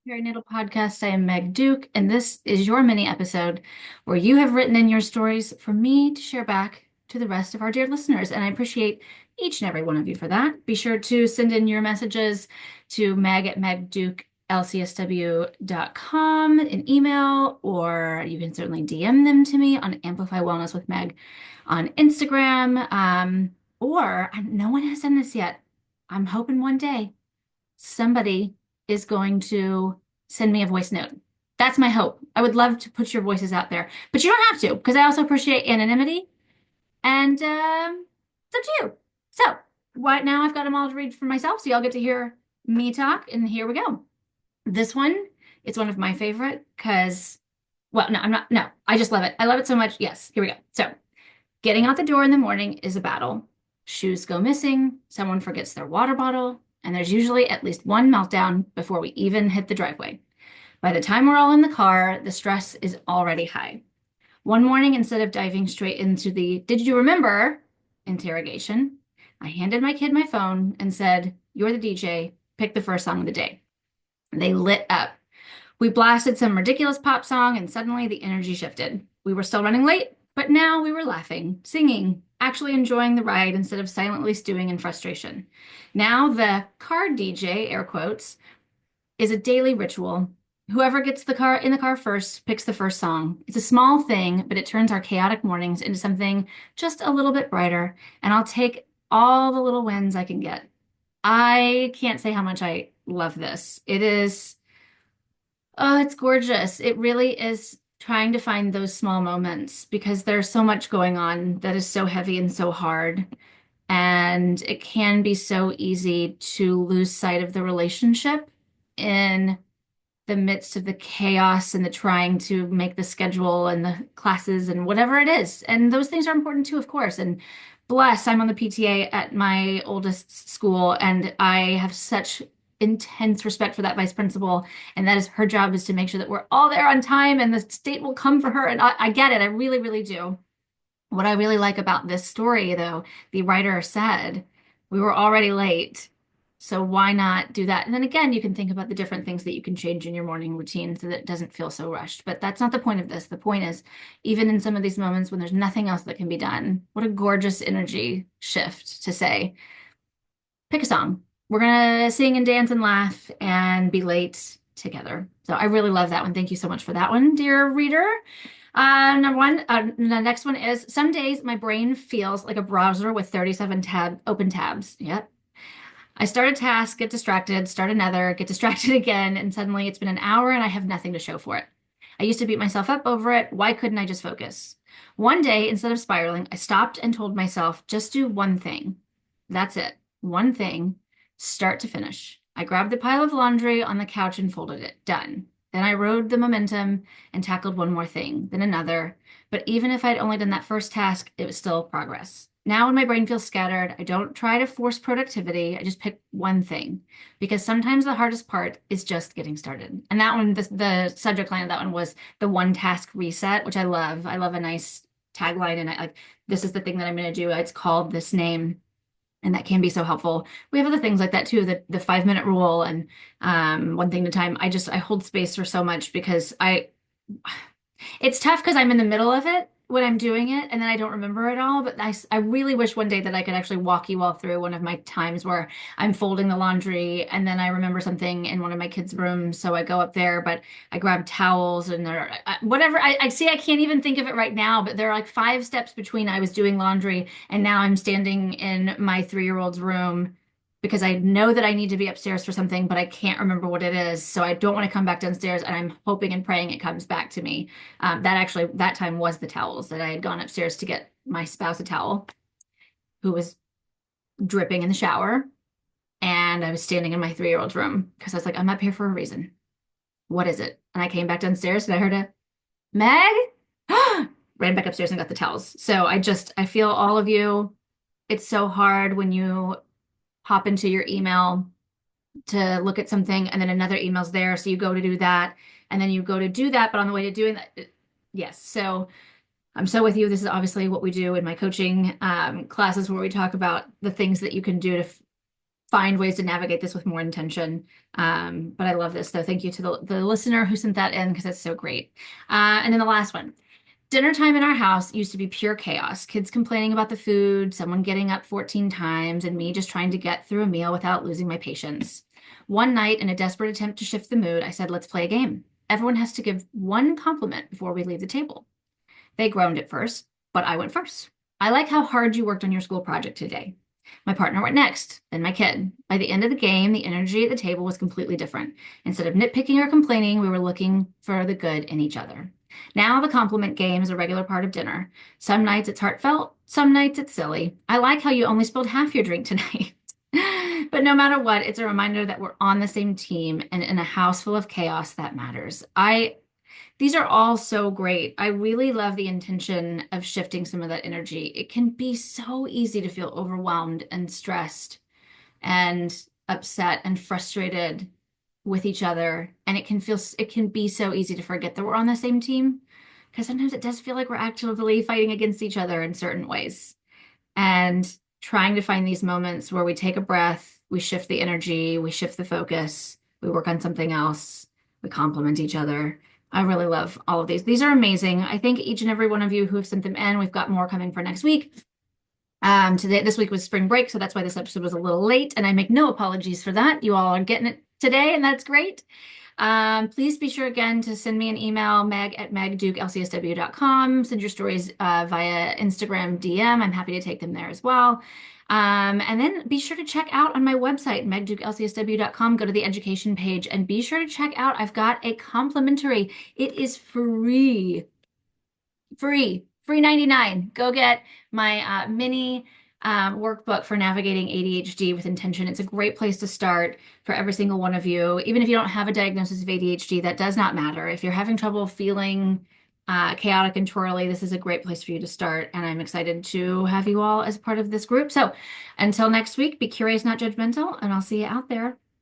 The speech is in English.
Perinatal Podcast. I am Meg Duke, and this is your mini episode where you have written in your stories for me to share back to the rest of our dear listeners. And I appreciate each and every one of you for that. Be sure to send in your messages to Meg at megdukelcsw.com in email, or you can certainly DM them to me on Amplify Wellness with Meg on Instagram. Or no one has done this yet. I'm hoping one day somebody is going to send me a voice note. That's my hope. I would love to put your voices out there, but you don't have to because I also appreciate anonymity and it's up to you. So, right now I've got them all to read for myself, so y'all get to hear me talk, and here we go. This one is one of my favorite because, well, no, I'm not, no, I just love it. I love it so much. Yes, here we go. So, getting out the door in the morning is a battle. Shoes go missing, someone forgets their water bottle, and there's usually at least one meltdown before we even hit the driveway. By the time we're all in the car, the stress is already high. One morning, instead of diving straight into the "Did you remember?" interrogation, I handed my kid my phone and said, "You're the DJ, pick the first song of the day." They lit up. We blasted some ridiculous pop song, and suddenly the energy shifted. We were still running late, but now we were laughing, singing, actually enjoying the ride instead of silently stewing in frustration. Now the car DJ, air quotes, is a daily ritual. Whoever gets in the car first picks the first song. It's a small thing, but it turns our chaotic mornings into something just a little bit brighter, and I'll take all the little wins I can get. I can't say how much I love this. It is, oh, it's gorgeous. It really is trying to find those small moments because there's so much going on that is so heavy and so hard. And it can be so easy to lose sight of the relationship in the midst of the chaos and the trying to make the schedule and the classes and whatever it is. And those things are important too, of course. And bless, I'm on the PTA at my oldest school, and I have such intense respect for that vice principal. And that is her job, is to make sure that we're all there on time and the state will come for her. And I get it. I really, really do. What I really like about this story, though, the writer said, we were already late. So why not do that? And then again, you can think about the different things that you can change in your morning routine so that it doesn't feel so rushed. But that's not the point of this. The point is, even in some of these moments when there's nothing else that can be done, what a gorgeous energy shift to say, pick a song. We're going to sing and dance and laugh and be late together. So I really love that one. Thank you so much for that one, dear reader. Number one, the next one is, some days my brain feels like a browser with 37 open tabs. Yep. I start a task, get distracted, start another, get distracted again, and suddenly it's been an hour and I have nothing to show for it. I used to beat myself up over it. Why couldn't I just focus? One day, instead of spiraling, I stopped and told myself, just do one thing. That's it. One thing, start to finish. I grabbed the pile of laundry on the couch and folded it. Done. Then I rode the momentum and tackled one more thing, then another. But even if I'd only done that first task, it was still progress. Now, when my brain feels scattered, I don't try to force productivity. I just pick one thing, because sometimes the hardest part is just getting started. And that one, the subject line of that one was the one task reset, which I love. I love a nice tagline, and I like, this is the thing that I'm going to do. It's called this name. And that can be so helpful. We have other things like that too, the 5 minute rule and one thing at a time. I hold space for so much because it's tough because I'm in the middle of it when I'm doing it and then I don't remember it all. But I really wish one day that I could actually walk you all through one of my times where I'm folding the laundry and then I remember something in one of my kids' rooms. So I go up there, but I grab towels and whatever. I see, I can't even think of it right now, but there are like 5 steps between I was doing laundry and now I'm standing in my 3-year-old's room because I know that I need to be upstairs for something, but I can't remember what it is. So I don't want to come back downstairs, and I'm hoping and praying it comes back to me. That time was the towels that I had gone upstairs to get my spouse a towel who was dripping in the shower. And I was standing in my 3-year-old's room because I was like, I'm up here for a reason. What is it? And I came back downstairs and I heard a Meg, ran back upstairs and got the towels. So I feel all of you. It's so hard when you hop into your email to look at something and then another email's there. So you go to do that and then you go to do that. But on the way to doing that, yes. So I'm so with you. This is obviously what we do in my coaching classes where we talk about the things that you can do to find ways to navigate this with more intention. But I love this, though. Thank you to the listener who sent that in because it's so great. And then the last one. Dinner time in our house used to be pure chaos. Kids complaining about the food, someone getting up 14 times, and me just trying to get through a meal without losing my patience. One night, in a desperate attempt to shift the mood, I said, let's play a game. Everyone has to give one compliment before we leave the table. They groaned at first, but I went first. I like how hard you worked on your school project today. My partner went next, then my kid. By the end of the game, the energy at the table was completely different. Instead of nitpicking or complaining, we were looking for the good in each other. Now the compliment game is a regular part of dinner. Some nights it's heartfelt, some nights it's silly. I like how you only spilled half your drink tonight. But no matter what, it's a reminder that we're on the same team, and in a house full of chaos, that matters. These are all so great. I really love the intention of shifting some of that energy. It can be so easy to feel overwhelmed and stressed and upset and frustrated with each other. And it can be so easy to forget that we're on the same team because sometimes it does feel like we're actively fighting against each other in certain ways. And trying to find these moments where we take a breath, we shift the energy, we shift the focus, we work on something else, we complement each other. I really love all of these. These are amazing. I thank each and every one of you who have sent them in. We've got more coming for next week. This week was spring break, so that's why this episode was a little late, and I make no apologies for that. You all are getting it today, and that's great. Please be sure again to send me an email, meg@megdukelcsw.com. Send your stories via Instagram DM. I'm happy to take them there as well. And then be sure to check out on my website, megdukelcsw.com. Go to the education page and be sure to check out. I've got a complimentary. It is free 99. Go get my mini workbook for navigating ADHD with intention. It's a great place to start for every single one of you. Even if you don't have a diagnosis of ADHD, that does not matter. If you're having trouble feeling chaotic and twirly, this is a great place for you to start. And I'm excited to have you all as part of this group. So until next week, be curious, not judgmental, and I'll see you out there.